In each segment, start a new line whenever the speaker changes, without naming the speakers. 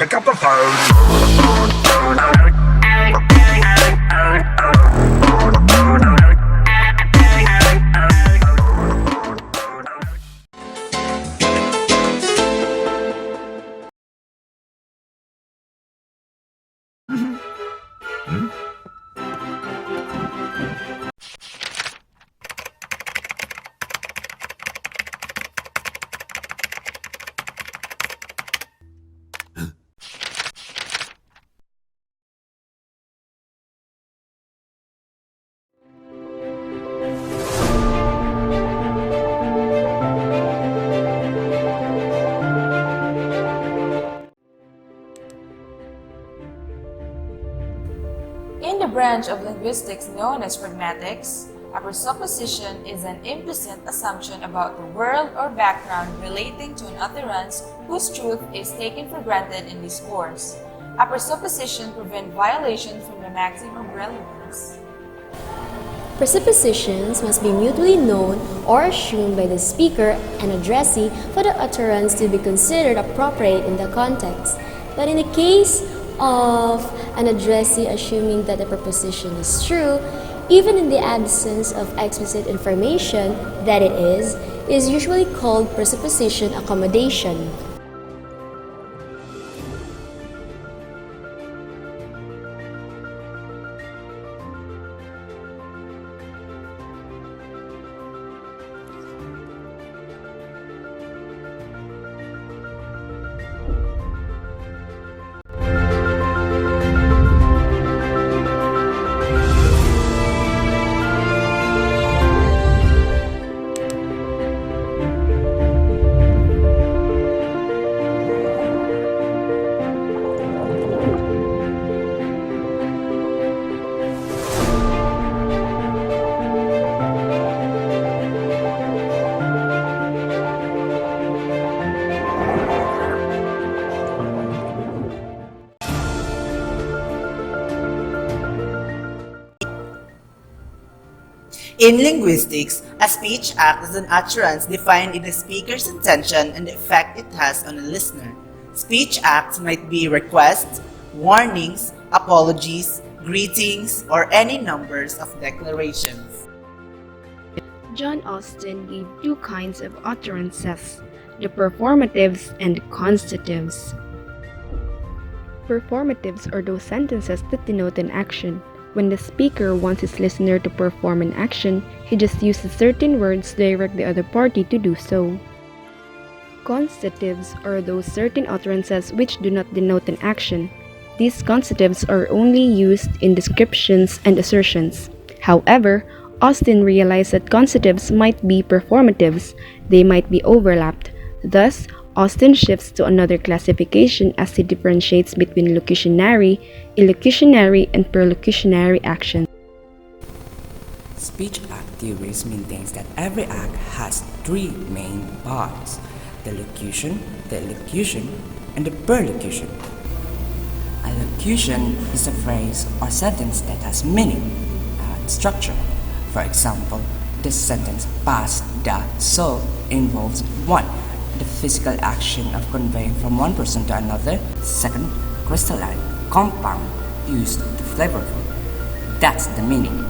pick up the phone.
In the branch of linguistics known as pragmatics, a presupposition is an implicit assumption about the world or background relating to an utterance whose truth is taken for granted in discourse. A presupposition prevents violation from the maxim of relevance.
Presuppositions must be mutually known or assumed by the speaker and addressee for the utterance to be considered appropriate in the context. But in the case of an addressee assuming that the proposition is true, even in the absence of explicit information that it is usually called presupposition accommodation.
In linguistics, a speech act is an utterance defined in the speaker's intention and the effect it has on a listener. Speech acts might be requests, warnings, apologies, greetings, or any numbers of declarations.
John Austin gave two kinds of utterances, the performatives and the constitutives. Performatives are those sentences that denote an action. When the speaker wants his listener to perform an action, he just uses certain words to direct the other party to do so. Constitutives are those certain utterances which do not denote an action. These constitutives are only used in descriptions and assertions. However, Austin realized that constitutives might be performatives, they might be overlapped. Thus, Austin shifts to another classification as he differentiates between locutionary, illocutionary, and perlocutionary actions.
Speech act theories maintains that every act has three main parts: the locution, the illocution, and the perlocution. A locution is a phrase or sentence that has meaning and structure. For example, the sentence "pass the salt" involves 1. The physical action of conveying from one person to another. 2. Crystalline, compound, used to flavor food. That's the meaning.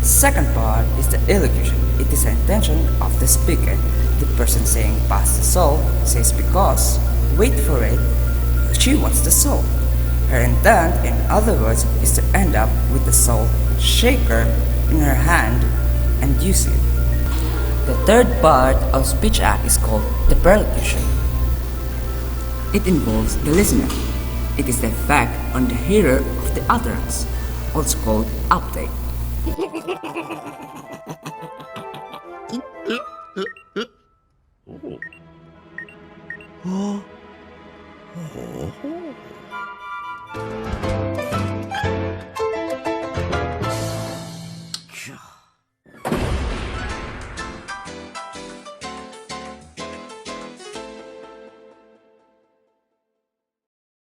Second part is the illocution. It is the intention of the speaker. The person saying "pass the salt" says because, wait for it, she wants the salt. Her intent, in other words, is to end up with the salt shaker in her hand and use it. The third part of speech act is called the perlocution. It involves the listener. It is the effect on the hearer of the utterance, also called uptake.